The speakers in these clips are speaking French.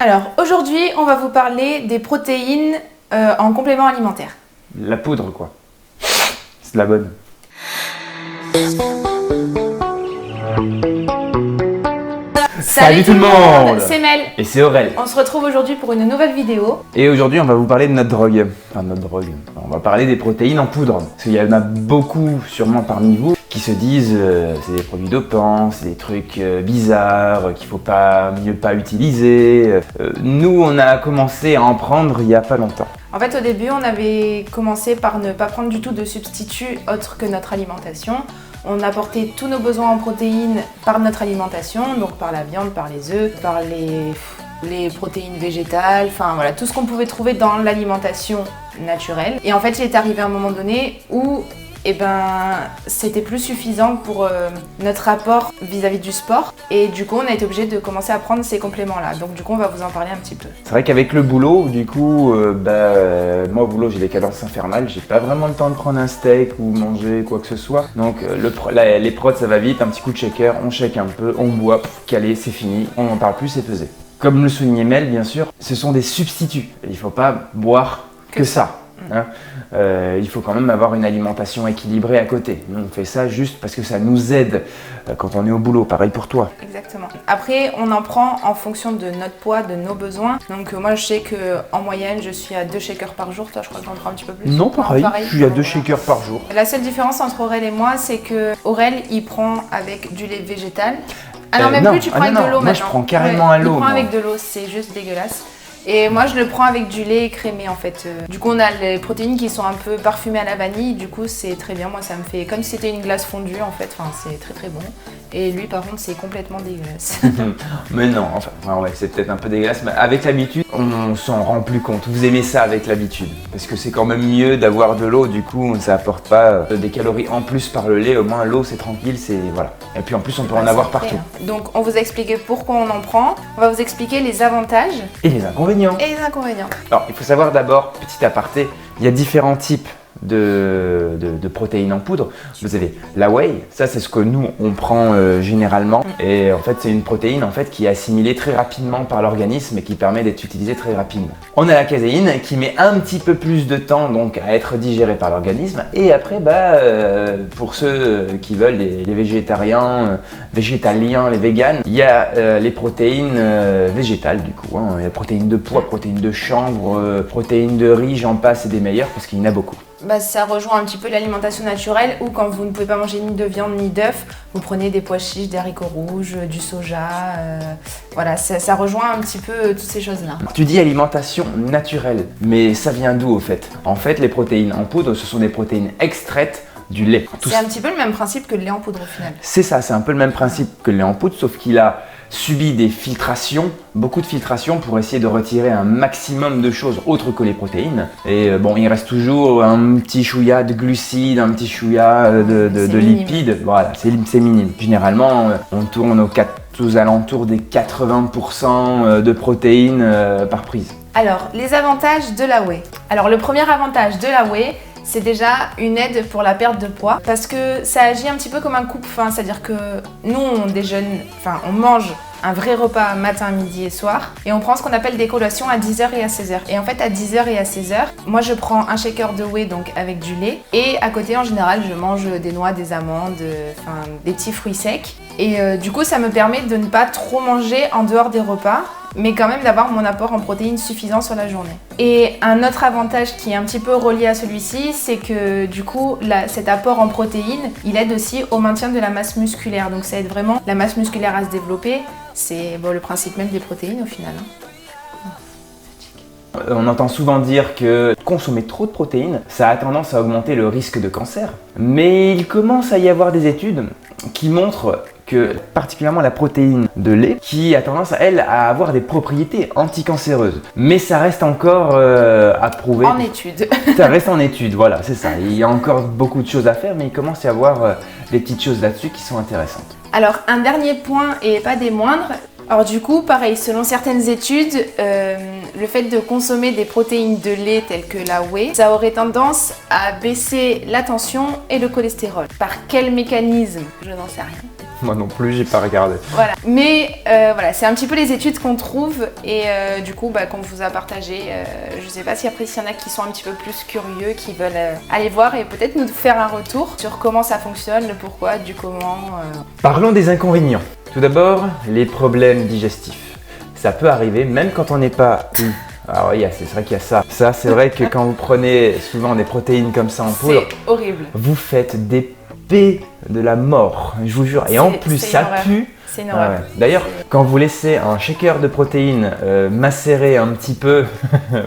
Alors aujourd'hui, on va vous parler des protéines en complément alimentaire. La poudre, quoi. C'est de la bonne. Salut tout le monde! C'est Mel. Et c'est Aurel. On se retrouve aujourd'hui pour une nouvelle vidéo. Et aujourd'hui, on va vous parler de notre drogue. Enfin, notre drogue. On va parler des protéines en poudre. Parce qu'il y en a beaucoup, sûrement parmi vous, qui se disent c'est des produits dopants, c'est des trucs bizarres, qu'il faut mieux pas utiliser. Nous, on a commencé à en prendre il y a pas longtemps. En fait, au début, on avait commencé par ne pas prendre du tout de substitut autre que notre alimentation. On apportait tous nos besoins en protéines par notre alimentation, donc par la viande, par les œufs, par les protéines végétales, enfin voilà, tout ce qu'on pouvait trouver dans l'alimentation naturelle. Et en fait, il est arrivé un moment donné où c'était plus suffisant pour notre rapport vis-à-vis du sport. Et du coup, on a été obligé de commencer à prendre ces compléments-là. Donc du coup, on va vous en parler un petit peu. C'est vrai qu'avec le boulot, du coup, moi au boulot, j'ai des cadences infernales. J'ai pas vraiment le temps de prendre un steak ou manger quoi que ce soit. Donc les prods, ça va vite. Un petit coup de shaker, on shake un peu, on boit, calé, c'est fini. On n'en parle plus, c'est pesé. Comme le soulignait Mel, bien sûr, ce sont des substituts. Il faut pas boire que ça. Hein, il faut quand même avoir une alimentation équilibrée à côté. Nous, on fait ça juste parce que ça nous aide quand on est au boulot, pareil pour toi. Exactement. Après, on en prend en fonction de notre poids, de nos besoins. Donc moi, je sais qu'en moyenne, je suis à 2 shakers par jour. Toi, je crois que t'en prends un petit peu plus. Non, pareil. Je suis à 2 shakers par jour. La seule différence entre Aurel et moi, c'est que Aurel, il prend avec du lait végétal. Ah non, même plus, tu prends avec de l'eau maintenant. Moi, je prends carrément à l'eau. Il prend avec de l'eau, c'est juste dégueulasse. Et moi je le prends avec du lait crémé en fait. Du coup on a les protéines qui sont un peu parfumées à la vanille, du coup c'est très bien. Moi ça me fait comme si c'était une glace fondue en fait, enfin c'est très très bon. Et lui par contre c'est complètement dégueulasse. Mais non, enfin ouais, c'est peut-être un peu dégueulasse, mais avec l'habitude on s'en rend plus compte. Vous aimez ça avec l'habitude. Parce que c'est quand même mieux d'avoir de l'eau, du coup ça apporte pas des calories en plus par le lait. Au moins l'eau c'est tranquille, c'est voilà. Et puis en plus on peut en avoir partout. Donc on vous a expliqué pourquoi on en prend, on va vous expliquer les avantages. Et les inconvénients. Et les inconvénients. Alors, il faut savoir d'abord, petit aparté, il y a différents types de protéines en poudre. Vous avez la whey, ça c'est ce que nous on prend généralement. Et en fait c'est une protéine en fait qui est assimilée très rapidement par l'organisme et qui permet d'être utilisée très rapidement. On a la caséine qui met un petit peu plus de temps donc à être digérée par l'organisme. Et après pour ceux qui veulent, les végétariens, végétaliens, les véganes, il y a les protéines végétales du coup. Hein. Il y a protéines de pois, protéines de chanvre, protéines de riz, j'en passe et des meilleurs parce qu'il y en a beaucoup. Ça rejoint un petit peu l'alimentation naturelle où quand vous ne pouvez pas manger ni de viande ni d'œufs, vous prenez des pois chiches, des haricots rouges, du soja, voilà, ça rejoint un petit peu toutes ces choses-là. Tu dis alimentation naturelle, mais ça vient d'où au fait? En fait, les protéines en poudre, ce sont des protéines extraites du lait. C'est un petit peu le même principe que le lait en poudre au final. C'est ça, c'est un peu le même principe que le lait en poudre, sauf qu'il a subi des filtrations, beaucoup de filtrations pour essayer de retirer un maximum de choses autres que les protéines. Et bon, il reste toujours un petit chouïa de glucides, un petit chouïa de lipides. Voilà, c'est minime. Généralement, on tourne aux alentours des 80% de protéines par prise. Alors, les avantages de la whey. Alors, le premier avantage de la whey, c'est déjà une aide pour la perte de poids parce que ça agit un petit peu comme un coupe-faim, c'est-à-dire que nous on déjeune, enfin on mange un vrai repas matin, midi et soir et on prend ce qu'on appelle des collations à 10h et à 16h. Et en fait à 10h et à 16h, moi je prends un shaker de whey donc avec du lait et à côté en général je mange des noix, des amandes, enfin des petits fruits secs et du coup ça me permet de ne pas trop manger en dehors des repas mais quand même d'avoir mon apport en protéines suffisant sur la journée. Et un autre avantage qui est un petit peu relié à celui-ci, c'est que du coup, cet apport en protéines, il aide aussi au maintien de la masse musculaire. Donc ça aide vraiment la masse musculaire à se développer. C'est le principe même des protéines au final. On entend souvent dire que consommer trop de protéines, ça a tendance à augmenter le risque de cancer. Mais il commence à y avoir des études qui montrent que particulièrement la protéine de lait qui a tendance elle à avoir des propriétés anticancéreuses. Mais ça reste encore à prouver. En étude. Ça reste en étude, voilà, c'est ça. Il y a encore beaucoup de choses à faire, mais il commence à y avoir des petites choses là-dessus qui sont intéressantes. Alors un dernier point et pas des moindres. Alors du coup, pareil, selon certaines études, le fait de consommer des protéines de lait telles que la whey, ça aurait tendance à baisser la tension et le cholestérol. Par quel mécanisme? Je n'en sais rien. Moi non plus, j'ai pas regardé. Voilà. Mais voilà, c'est un petit peu les études qu'on trouve et du coup qu'on vous a partagé. Je sais pas si après s'il y en a qui sont un petit peu plus curieux, qui veulent aller voir et peut-être nous faire un retour sur comment ça fonctionne, le pourquoi, du comment. Parlons des inconvénients. Tout d'abord, les problèmes digestifs. Ça peut arriver même quand on n'est pas... Ah oui, c'est vrai qu'il y a ça. Ça, c'est vrai que quand vous prenez souvent des protéines comme ça en poudre, c'est horrible. vous faites des paix de la mort, je vous jure. Et en plus, ça pue. C'est une horreur. Ah ouais. D'ailleurs, quand vous laissez un shaker de protéines macérer un petit peu,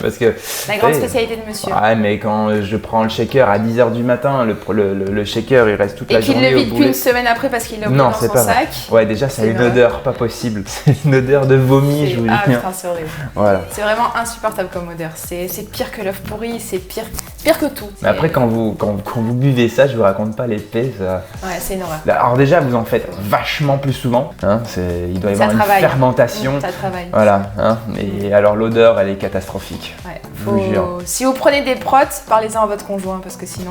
parce que... La grande spécialité de monsieur. Ouais, mais quand je prends le shaker à 10h du matin, le shaker, il reste toute la journée au boulet. Et qu'il le vide qu'une semaine après parce qu'il l'a oublié dans son sac. Ouais, déjà, ça a une odeur pas possible. C'est une odeur de vomi, je vous dis. Ah putain, c'est horrible. Voilà. C'est vraiment insupportable comme odeur. C'est pire que l'œuf pourri, c'est pire que tout. Mais après, quand vous buvez ça, je vous raconte pas l'épée. Ça... Ouais, c'est une horreur. Alors déjà, vous en faites vachement plus souvent. Hein, il doit y avoir une fermentation. Ça travaille. Voilà. Hein, et alors l'odeur, elle est catastrophique. Ouais, je vous jure. Si vous prenez des protes, parlez-en à votre conjoint parce que sinon,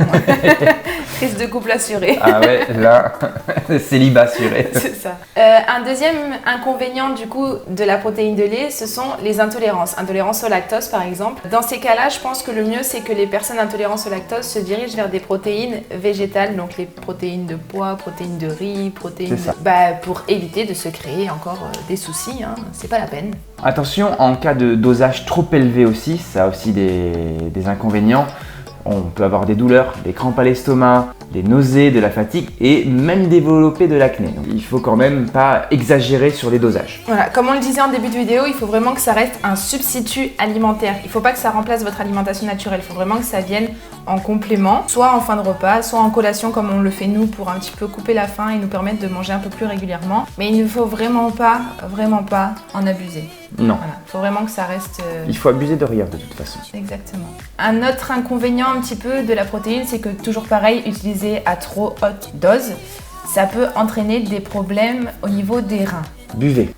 crise de couple assurée. Ah ouais, là, célibat assuré. C'est ça. Un deuxième inconvénient du coup de la protéine de lait, ce sont les intolérances. Intolérance au lactose par exemple. Dans ces cas-là, je pense que le mieux c'est que les personnes intolérantes au lactose se dirigent vers des protéines végétales, donc les protéines de pois, protéines de riz, protéines pour éviter de se créer encore des soucis, hein. C'est pas la peine. Attention, en cas de dosage trop élevé aussi, ça a aussi des inconvénients. On peut avoir des douleurs, des crampes à l'estomac, des nausées, de la fatigue et même développer de l'acné. Donc il faut quand même pas exagérer sur les dosages. Voilà, comme on le disait en début de vidéo, il faut vraiment que ça reste un substitut alimentaire. Il faut pas que ça remplace votre alimentation naturelle. Il faut vraiment que ça vienne en complément, soit en fin de repas, soit en collation comme on le fait nous pour un petit peu couper la faim et nous permettre de manger un peu plus régulièrement. Mais il ne faut vraiment pas en abuser. Non. Voilà, il faut vraiment que ça reste... Il faut abuser de rien de toute façon. Exactement. Un autre inconvénient un petit peu de la protéine, c'est que toujours pareil, utilisé à trop haute dose, ça peut entraîner des problèmes au niveau des reins. Buvez.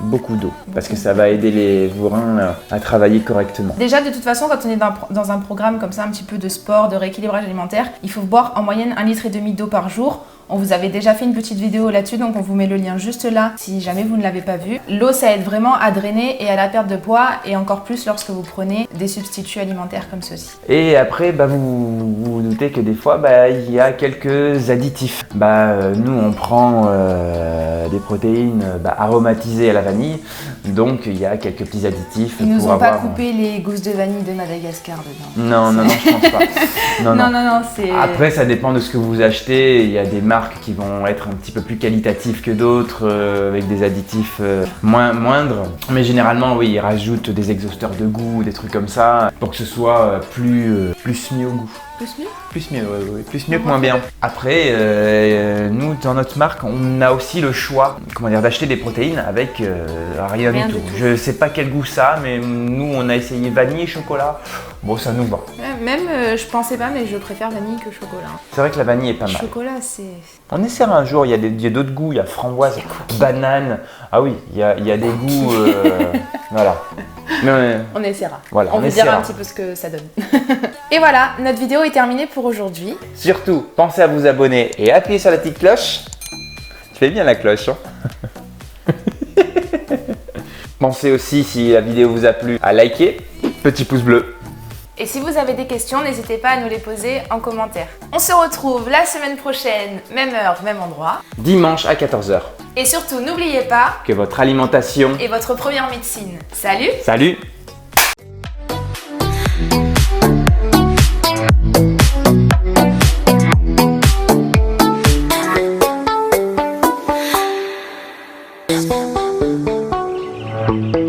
Beaucoup d'eau, parce que ça va aider vos reins à travailler correctement. Déjà, de toute façon, quand on est dans un programme comme ça, un petit peu de sport, de rééquilibrage alimentaire, il faut boire en moyenne 1,5 litre d'eau par jour. On vous avait déjà fait une petite vidéo là-dessus, donc on vous met le lien juste là si jamais vous ne l'avez pas vu. L'eau, ça aide vraiment à drainer et à la perte de poids, et encore plus lorsque vous prenez des substituts alimentaires comme ceux-ci. Et après, vous vous doutez que des fois, il y a quelques additifs. Nous, on prend des protéines aromatisées à la vanille, donc il y a quelques petits additifs. Ils nous ont pas coupé les gousses de vanille de Madagascar dedans. Non, je pense pas. Non, c'est... Après, ça dépend de ce que vous achetez. Il y a des marques qui vont être un petit peu plus qualitatives que d'autres, avec des additifs moindres. Mais généralement, oui, ils rajoutent des exhausteurs de goût, des trucs comme ça, pour que ce soit plus mieux au goût. Plus mieux ? Plus mieux, oui. Plus mieux que moins bien. Après, nous, dans notre marque, on a aussi le choix, d'acheter des protéines avec rien du tout. Je sais pas quel goût ça a, mais nous, on a essayé vanille et chocolat. Bon, ça nous va. Même, je pensais pas, mais je préfère vanille que chocolat. C'est vrai que la vanille est pas mal. Chocolat, c'est... On essaiera un jour, il y a d'autres goûts, il y a framboise, banane. Ah oui, il y a des goûts, voilà. Mais, on essaiera. Voilà, on vous dira un petit peu ce que ça donne. Et voilà, notre vidéo est terminée pour aujourd'hui. Surtout, pensez à vous abonner et appuyer sur la petite cloche. Tu fais bien la cloche, hein. Pensez aussi, si la vidéo vous a plu, à liker, petit pouce bleu. Et si vous avez des questions, n'hésitez pas à nous les poser en commentaire. On se retrouve la semaine prochaine, même heure, même endroit. Dimanche à 14h. Et surtout, n'oubliez pas que votre alimentation est votre première médecine. Salut! Salut! Thank you.